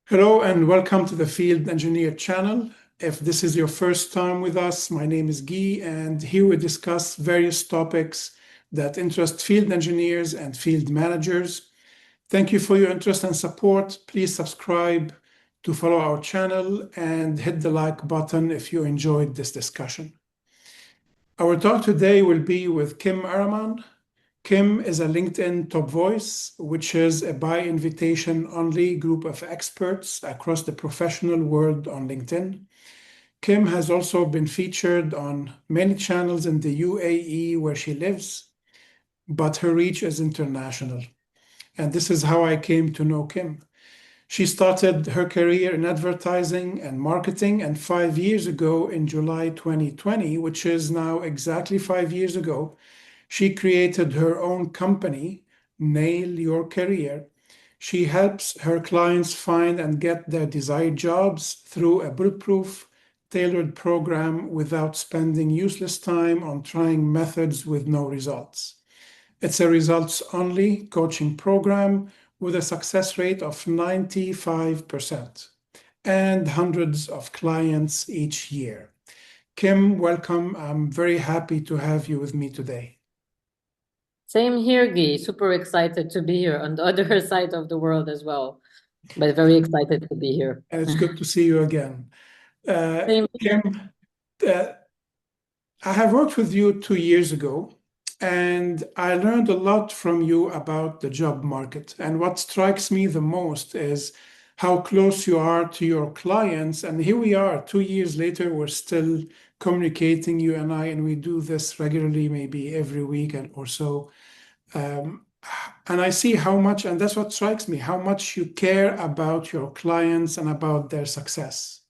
Hello and welcome to the Field Engineer channel. If this is your first time with us, my name is Guy, and here we discuss various topics that interest field engineers and field managers. Thank you for your interest and support. Please subscribe to follow our channel and hit the like button if you enjoyed this discussion. Our talk today will be with Kim Araman. Kim is a LinkedIn top voice, which is a by invitation only group of experts across the professional world on LinkedIn. Kim has also been featured on many channels in the UAE where she lives, but her reach is international. And this is how I came to know Kim. She started her career in advertising and marketing, and 5 years ago, in July 2020, which is now exactly 5 years ago, she created her own company, Nail Your Career. She helps her clients find and get their desired jobs through a bulletproof, tailored program without spending useless time on trying methods with no results. It's a results-only coaching program with a success rate of 95% and hundreds of clients each year. Kim, welcome. I'm very happy to have you with me today. Same here, Guy. Super excited to be here on the other side of the world as well, but very excited to be here. And it's good to see you again. Same here. Kim, I have worked with you 2 years ago, and I learned a lot from you about the job market. And what strikes me the most is how close you are to your clients. And here we are, 2 years later, we're still communicating, you and I, and we do this regularly, maybe every week or so. And I see how much, and that's what strikes me, how much you care about your clients and about their success.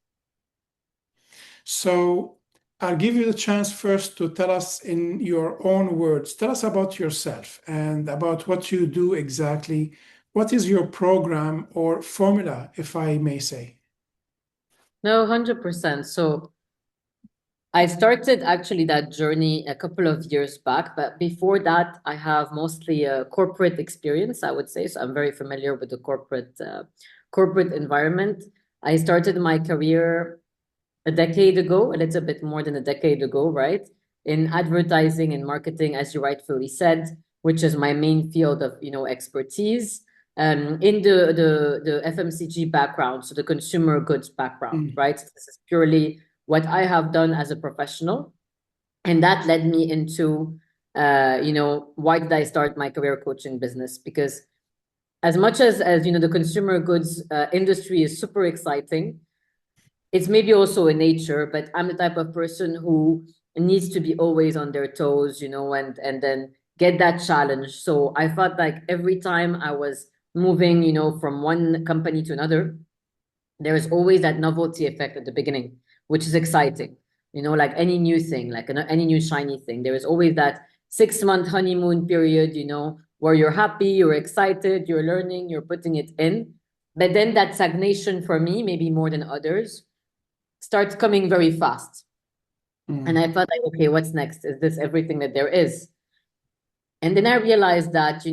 So I'll give you the chance first to tell us in your own words. Tell us about yourself and about what you do exactly. What is your program or formula, if I may say? No, 100%. So I started actually that journey a couple of years back, but before that, I have mostly a corporate experience, I would say. So I'm very familiar with the corporate environment. I started my career a decade ago, a little bit more than a decade ago, right? In advertising and marketing, as you rightfully said, which is my main field of, expertise. In the FMCG background, so the consumer goods background, right? This is purely what I have done as a professional. And that led me into, why did I start my career coaching business? Because as much as the consumer goods industry is super exciting, it's maybe also a nature, but I'm the type of person who needs to be always on their toes, and then get that challenge. So I felt like every time I was moving, from one company to another, there is always that novelty effect at the beginning, which is exciting. Like any new thing, like any new shiny thing, there is always that 6-month honeymoon period, where you're happy, you're excited, you're learning, you're putting it in. But then that stagnation for me, maybe more than others, starts coming very fast. And I felt like, okay, what's next? Is this everything that there is? And then I realized that,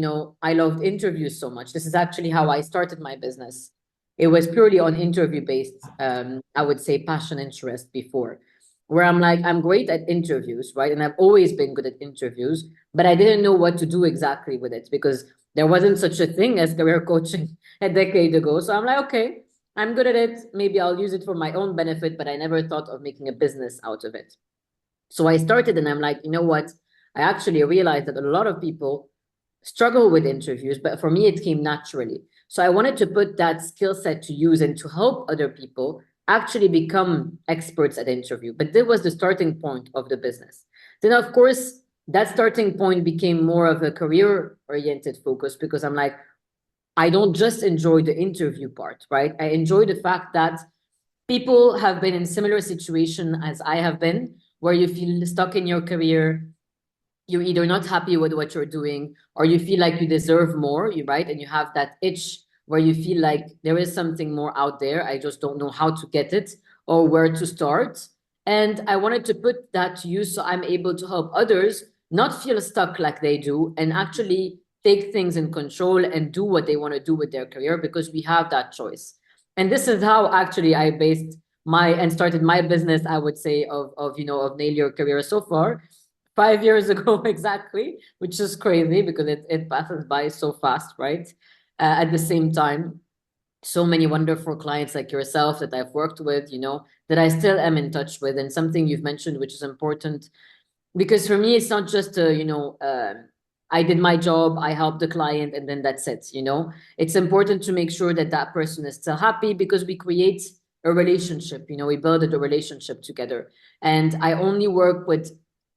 I loved interviews so much. This is actually how I started my business. It was purely on interview-based, I would say, passion, interest before, where I'm like, I'm great at interviews, right? And I've always been good at interviews, but I didn't know what to do exactly with it because there wasn't such a thing as career coaching a decade ago. So I'm like, okay, I'm good at it. Maybe I'll use it for my own benefit, but I never thought of making a business out of it. So I started and I'm like, you know what? I actually realized that a lot of people struggle with interviews, but for me, it came naturally. So I wanted to put that skill set to use and to help other people actually become experts at interview. But that was the starting point of the business. Then, of course, that starting point became more of a career-oriented focus because I'm like, I don't just enjoy the interview part, right? I enjoy the fact that people have been in similar situation as I have been, where you feel stuck in your career, you're either not happy with what you're doing, or you feel like you deserve more, right? And you have that itch where you feel like there is something more out there. I just don't know how to get it or where to start. And I wanted to put that to use so I'm able to help others not feel stuck like they do and actually take things in control and do what they want to do with their career because we have that choice. And this is how actually I based and started my business, I would say, of Nail Your Career so far. 5 years ago exactly, which is crazy because it passes by so fast, right? At the same time, so many wonderful clients like yourself that I've worked with, that I still am in touch with. And something you've mentioned, which is important, because for me, it's not just I did my job, I helped the client, and then that's it. It's important to make sure that that person is still happy, because we create a relationship. We build a relationship together, and I only work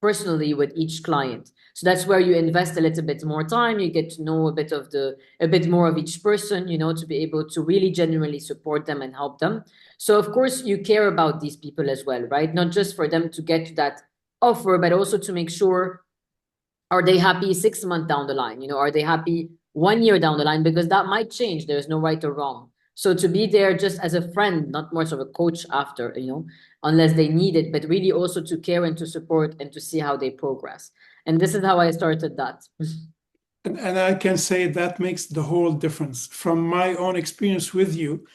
personally with each client. So that's where you invest a little bit more time. You get to know a bit more of each person, to be able to really genuinely support them and help them. So of course you care about these people as well, right? Not just for them to get to that offer, but also to make sure, are they happy 6 months down the line? Are they happy 1 year down the line? Because that might change. There's no right or wrong. So to be there just as a friend, not more of a coach after, unless they need it, but really also to care and to support and to see how they progress. And this is how I started that. And I can say that makes the whole difference. From my own experience with you,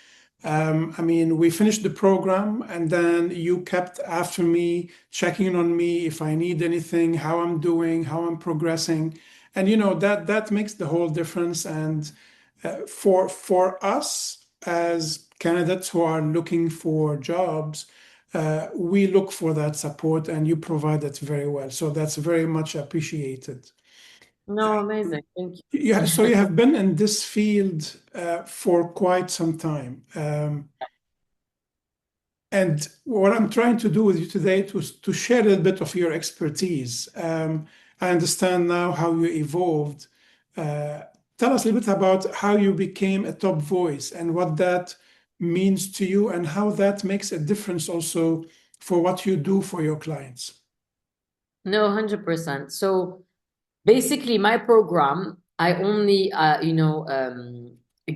I mean, we finished the program, and then you kept after me, checking on me if I need anything, how I'm doing, how I'm progressing, and that makes the whole difference. And for us as candidates who are looking for jobs, we look for that support, and you provide that very well. So that's very much appreciated. No, amazing. Thank you. Yeah, so you have been in this field for quite some time. And what I'm trying to do with you today to share a little bit of your expertise. I understand now how you evolved. Uh, Tell us a little bit about how you became a top voice and what that means to you, and how that makes a difference also for what you do for your clients. No, 100%. So basically, my program, I only,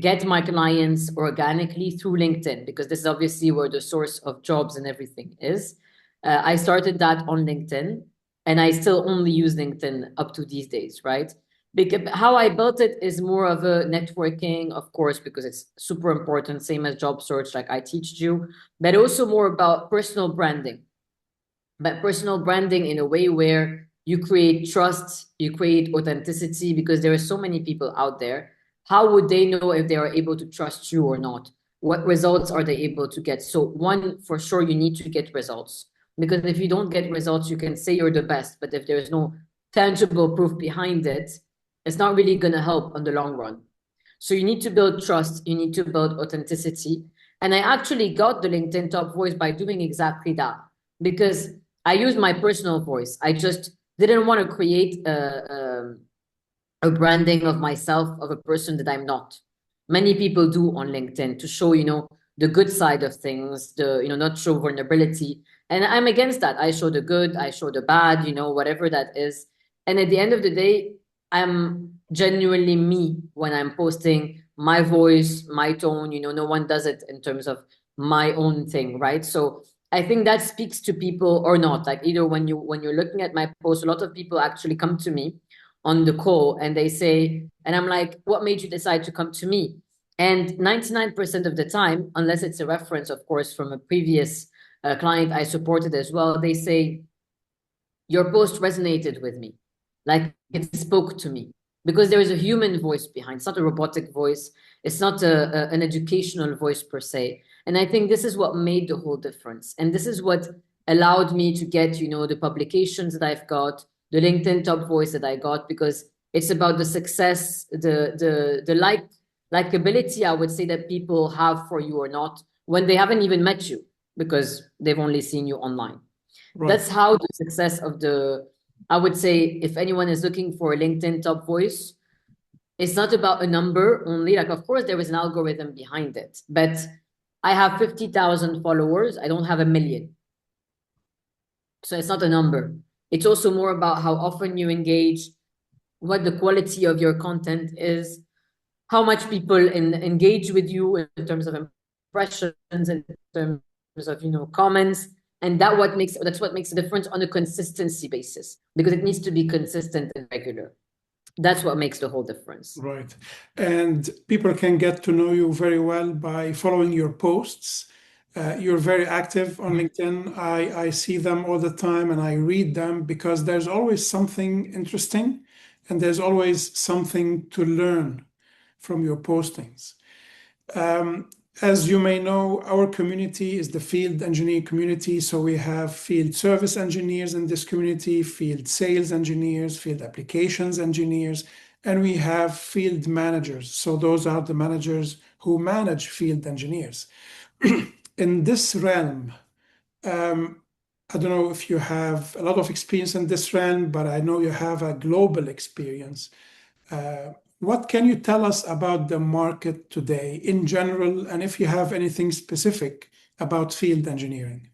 get my clients organically through LinkedIn, because this is obviously where the source of jobs and everything is. I started that on LinkedIn, and I still only use LinkedIn up to these days, right? Because how I built it is more of a networking, of course, because it's super important, same as job search, like I teach you, but also more about personal branding. But personal branding in a way where you create trust, you create authenticity, because there are so many people out there. How would they know if they are able to trust you or not? What results are they able to get? So one, for sure, you need to get results, because if you don't get results, you can say you're the best, but if there's no tangible proof behind it, it's not really going to help on the long run. So you need to build trust, you need to build authenticity. And I actually got the LinkedIn top voice by doing exactly that, because I used my personal voice. I just didn't want to create a branding of myself, of a person that I'm not. Many people do on LinkedIn to show, the good side of things, not show vulnerability. And I'm against that. I show the good, I show the bad, whatever that is. And at the end of the day, I'm genuinely me when I'm posting my voice, my tone, no one does it in terms of my own thing, right? So I think that speaks to people or not. Like either when you're looking at my post, a lot of people actually come to me on the call and they say, and I'm like, what made you decide to come to me? And 99% of the time, unless it's a reference, of course, from a previous client I supported as well, they say, your post resonated with me. Like it spoke to me, because there is a human voice behind. It's not a robotic voice. It's not an educational voice per se. And I think this is what made the whole difference. And this is what allowed me to get, the publications that I've got, the LinkedIn top voice that I got, because it's about the success, the likability, I would say, that people have for you or not when they haven't even met you, because they've only seen you online. Right. That's how the success of I would say, if anyone is looking for a LinkedIn top voice, it's not about a number only. Like, of course, there is an algorithm behind it, but I have 50,000 followers. I don't have 1 million. So it's not a number. It's also more about how often you engage, what the quality of your content is, how much people engage with you in terms of impressions, in terms of, comments. And that's what makes a difference on a consistency basis, because it needs to be consistent and regular. That's what makes the whole difference. Right. And people can get to know you very well by following your posts. You're very active on LinkedIn. I see them all the time and I read them because there's always something interesting and there's always something to learn from your postings. As you may know, our community is the field engineer community. So we have field service engineers in this community, field sales engineers, field applications engineers, and we have field managers. So those are the managers who manage field engineers. In this realm, I don't know if you have a lot of experience in this realm, but I know you have a global experience. What can you tell us about the market today in general, and if you have anything specific about field engineering?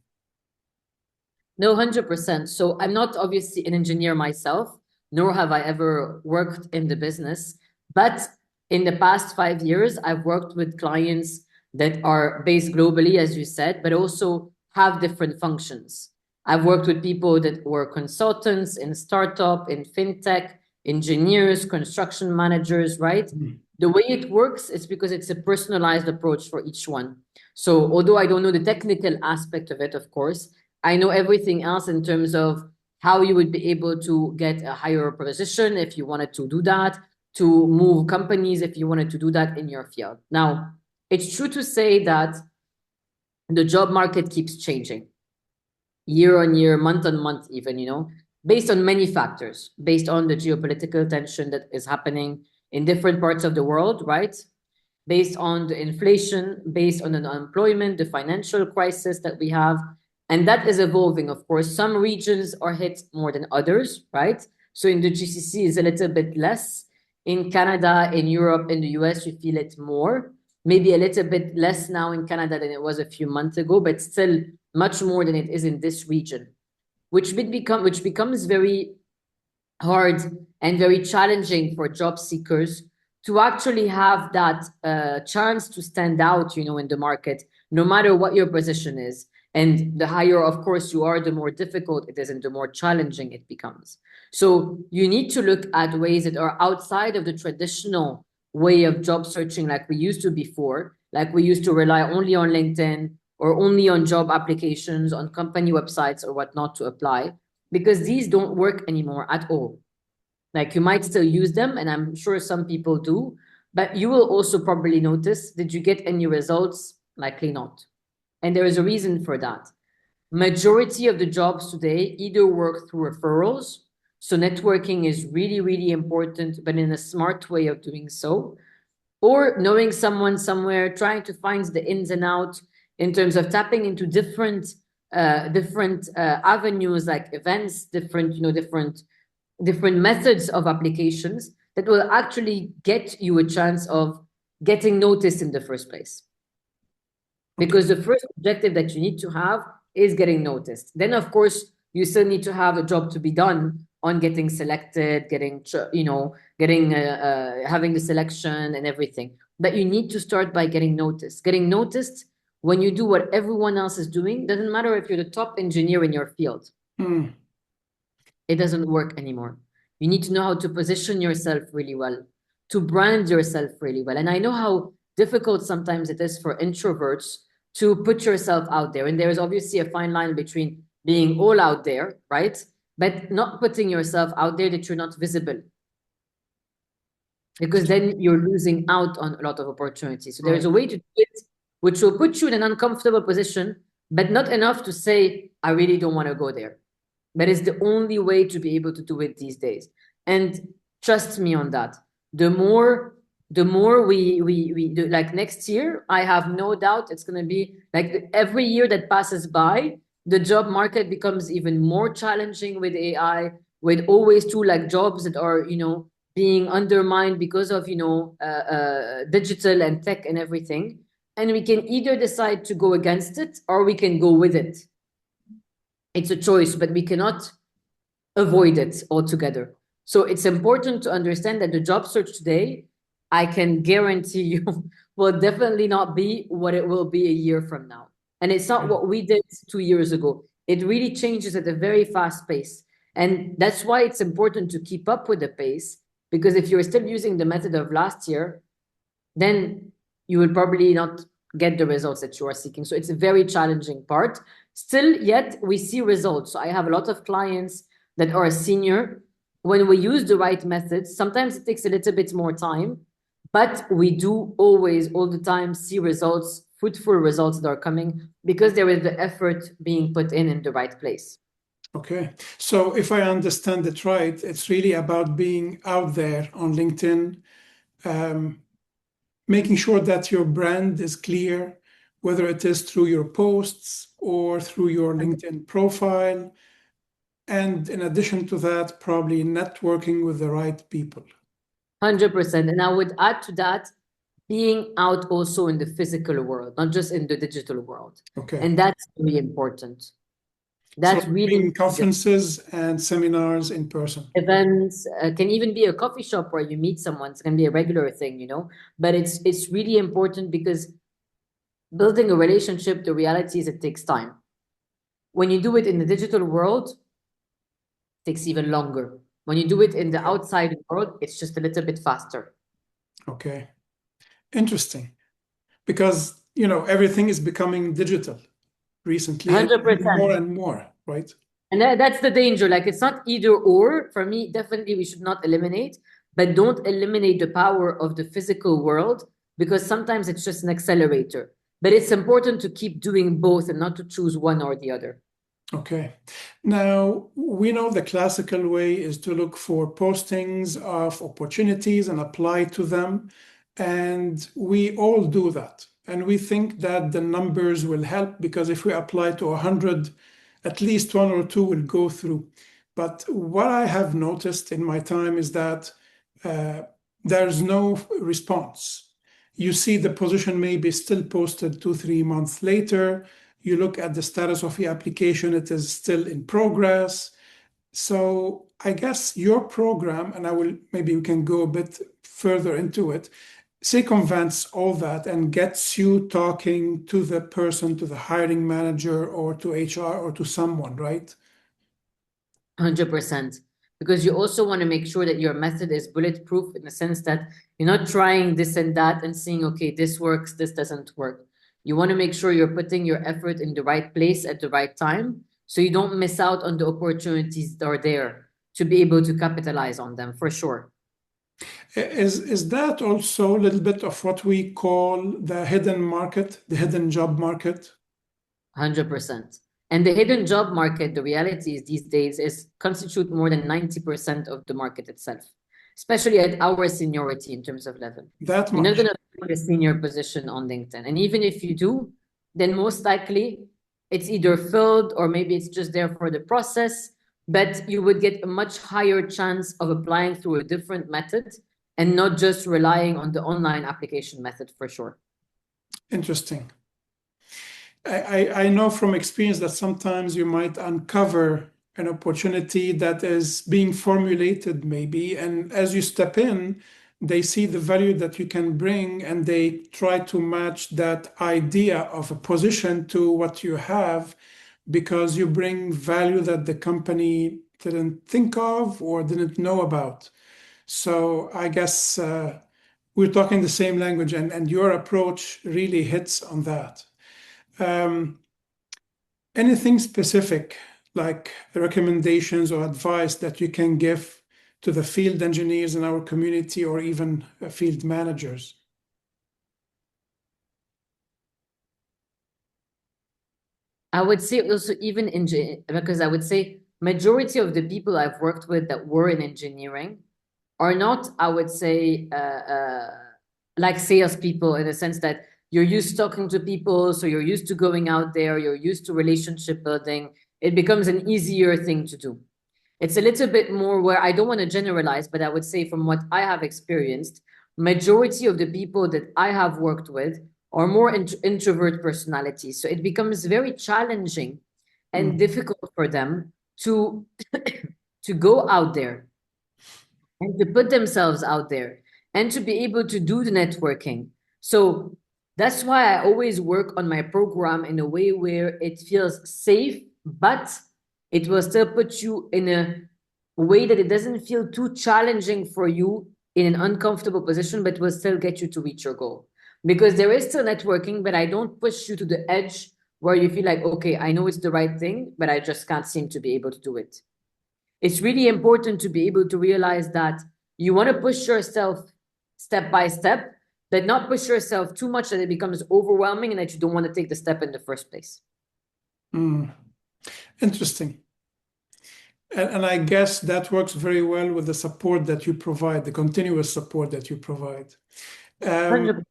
No, 100%. So I'm not obviously an engineer myself, nor have I ever worked in the business. But in the past 5 years, I've worked with clients that are based globally, as you said, but also have different functions. I've worked with people that were consultants in startup, in fintech, engineers, construction managers, right? The way it works is because it's a personalized approach for each one. So although I don't know the technical aspect of it, of course, I know everything else in terms of how you would be able to get a higher position if you wanted to do that, to move companies if you wanted to do that in your field. Now, it's true to say that the job market keeps changing year on year, month on month, even, based on many factors, based on the geopolitical tension that is happening in different parts of the world, right? Based on the inflation, based on the unemployment, the financial crisis that we have. And that is evolving, of course. Some regions are hit more than others, right? So in the GCC is a little bit less. In Canada, in Europe, in the US, you feel it more. Maybe a little bit less now in Canada than it was a few months ago, but still much more than it is in this region, which becomes very hard and very challenging for job seekers to actually have that chance to stand out, in the market, no matter what your position is. And the higher, of course, you are, the more difficult it is and the more challenging it becomes. So you need to look at ways that are outside of the traditional way of job searching like we used to before, like we used to rely only on LinkedIn or only on job applications, on company websites or whatnot to apply, because these don't work anymore at all. Like you might still use them, and I'm sure some people do, but you will also probably notice, did you get any results? Likely not. And there is a reason for that. Majority of the jobs today either work through referrals. So networking is really, really important, but in a smart way of doing so. Or knowing someone somewhere, trying to find the ins and outs in terms of tapping into different avenues like events, different methods of applications that will actually get you a chance of getting noticed in the first place. Because the first objective that you need to have is getting noticed. Then, of course, you still need to have a job to be done on getting selected, having the selection and everything. But you need to start by getting noticed. Getting noticed when you do what everyone else is doing, doesn't matter if you're the top engineer in your field. It doesn't work anymore. You need to know how to position yourself really well, to brand yourself really well. And I know how difficult sometimes it is for introverts to put yourself out there. And there is obviously a fine line between being all out there, right? But not putting yourself out there that you're not visible. Because then you're losing out on a lot of opportunities. So there's a way to do it, which will put you in an uncomfortable position, but not enough to say, I really don't want to go there. But it's the only way to be able to do it these days. And trust me on that. The more we do, like next year, I have no doubt it's going to be like every year that passes by, the job market becomes even more challenging with AI, with always too like jobs that are, being undermined because of, digital and tech and everything. And we can either decide to go against it or we can go with it. It's a choice, but we cannot avoid it altogether. So it's important to understand that the job search today, I can guarantee you, will definitely not be what it will be a year from now. And it's not what we did 2 years ago. It really changes at a very fast pace. And that's why it's important to keep up with the pace, Because if you're still using the method of last year, then you will probably not get the results that you are seeking. So it's a very challenging part. Still, yet we see results. So I have a lot of clients that are senior. When we use the right methods, sometimes it takes a little bit more time, but we do always, all the time, see results, fruitful results that are coming because there is the effort being put in the right place. Okay. So if I understand it right, it's really about being out there on LinkedIn, making sure that your brand is clear, whether it is through your posts or through your LinkedIn profile. And in addition to that, probably networking with the right people. 100%. And I would add to that, being out also in the physical world, not just in the digital world. Okay. And that's really important. That's So really being conferences and seminars in person. events, can even be a coffee shop where you meet someone. It's going to be a regular thing, you know, but it's really important because building a relationship, the reality is it takes time. When you do it in the digital world, it takes even longer. When you do it in the outside world, it's just a little bit faster. Okay. Interesting. Because, you know, everything is becoming digital recently and 100%. more and more, right? And that's the danger. Like, it's not either or. For me, definitely we should not eliminate, but don't eliminate the power of the physical world, because sometimes it's just an accelerator. But it's important to keep doing both and not to choose one or the other. Okay. Now, we know the classical way is to look for postings of opportunities and apply to them. And we all do that. And we think that the numbers will help because if we apply to 100, at least one or two will go through. But what I have noticed in my time is that there's no response. You see the position may be still posted 2, 3 months later. You look at the status of the application, it is still in progress. So I guess your program, and maybe we can go a bit further into it, circumvents all that and gets you talking to the person, to the hiring manager or to HR or to someone, right? 100%. Because you also want to make sure that your method is bulletproof, in the sense that you're not trying this and that and seeing, okay, this works, this doesn't work. You want to make sure you're putting your effort in the right place at the right time, so you don't miss out on the opportunities that are there to be able to capitalize on them, for sure. Is that also a little bit of what we call the hidden market, the hidden job market? 100%. And the hidden job market, the reality is these days is constitute more than 90% of the market itself, especially at our seniority in terms of level. That You're not much. going to find a senior position on LinkedIn. And even if you do, then most likely it's either filled or maybe it's just there for the process, but you would get a much higher chance of applying through a different method and not just relying on the online application method, for sure. Interesting. I know from experience that sometimes you might uncover an opportunity that is being formulated, maybe, and as you step in, they see the value that you can bring and they try to match that idea of a position to what you have because you bring value that the company didn't think of or didn't know about. So I guess we're talking the same language, and your approach really hits on that. Anything specific, like recommendations or advice that you can give to the field engineers in our community or even field managers? I would say also even because I would say majority of the people I've worked with that were in engineering are not, I would say, like salespeople, in the sense that you're used to talking to people, so you're used to going out there, you're used to relationship building. It becomes an easier thing to do. It's a little bit more where I don't want to generalize, but I would say from what I have experienced, majority of the people that I have worked with are more introvert personalities. So it becomes very challenging and difficult for them to to go out there and to put themselves out there and to be able to do the networking. So that's why I always work on my program in a way where it feels safe, but it will still put you in a way that it doesn't feel too challenging for you in an uncomfortable position, but will still get you to reach your goal. Because there is still networking, but I don't push you to the edge where you feel like, okay, I know it's the right thing, but I just can't seem to be able to do it. It's really important to be able to realize that you want to push yourself step by step, but not push yourself too much that it becomes overwhelming and that you don't want to take the step in the first place. Interesting. And I guess that works very well with the support that you provide, the continuous support that you provide. 100%.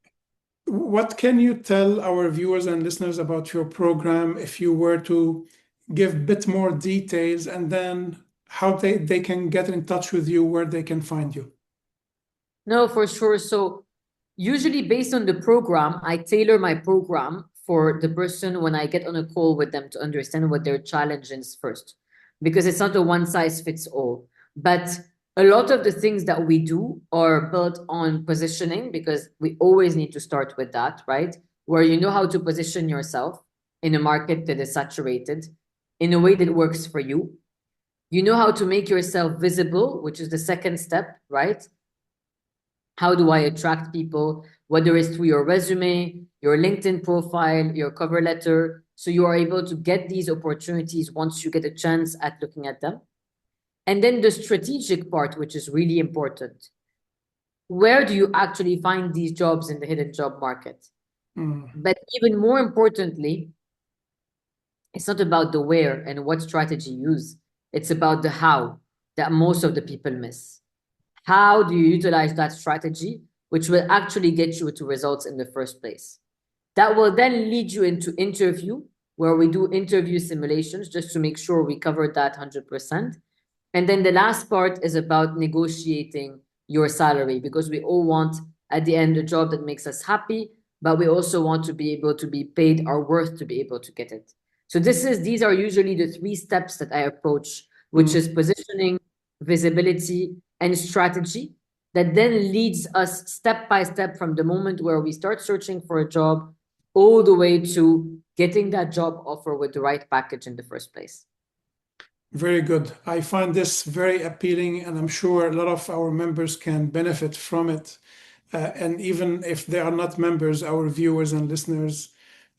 What can you tell our viewers and listeners about your program if you were to give a bit more details, and then how they can get in touch with you, where they can find you? No, for sure. So usually based on the program, I tailor my program for the person when I get on a call with them to understand what their challenge is first, because it's not a one size fits all. But a lot of the things that we do are built on positioning, because we always need to start with that, right? Where you know how to position yourself in a market that is saturated in a way that works for you. You know how to make yourself visible, which is the second step, right? How do I attract people, whether it's through your resume, your LinkedIn profile, your cover letter, so you are able to get these opportunities once you get a chance at looking at them. And then the strategic part, which is really important. Where do you actually find these jobs in the hidden job market? But even more importantly, it's not about the where and what strategy you use. It's about the how that most of the people miss. How do you utilize that strategy, which will actually get you to results in the first place? That will then lead you into interview, where we do interview simulations just to make sure we cover that 100%. And then the last part is about negotiating your salary, because we all want at the end a job that makes us happy, but we also want to be able to be paid our worth to be able to get it. So these are usually the 3 steps that I approach, which is positioning, visibility, and strategy, that then leads us step by step from the moment where we start searching for a job all the way to getting that job offer with the right package in the first place. Very good. I find this very appealing, and I'm sure a lot of our members can benefit from it. And even if they are not members, our viewers and listeners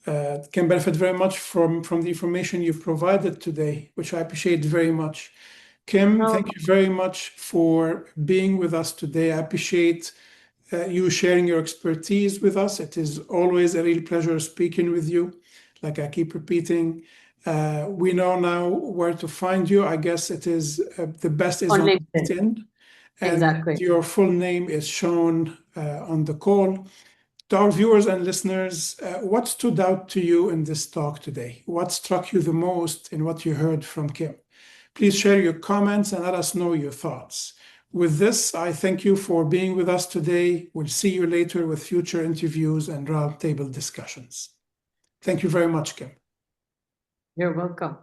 can benefit very much from the information you've provided today, which I appreciate very much. Kim, thank you very much for being with us today. I appreciate you sharing your expertise with us. It is always a real pleasure speaking with you. Like I keep repeating, we know now where to find you. I guess it is the best is On on LinkedIn. LinkedIn. And Exactly. your full name is shown on the call. To our viewers and listeners, what stood out to you in this talk today? What struck you the most in what you heard from Kim? Please share your comments and let us know your thoughts. With this, I thank you for being with us today. We'll see you later with future interviews and roundtable discussions. Thank you very much, Kim. You're welcome.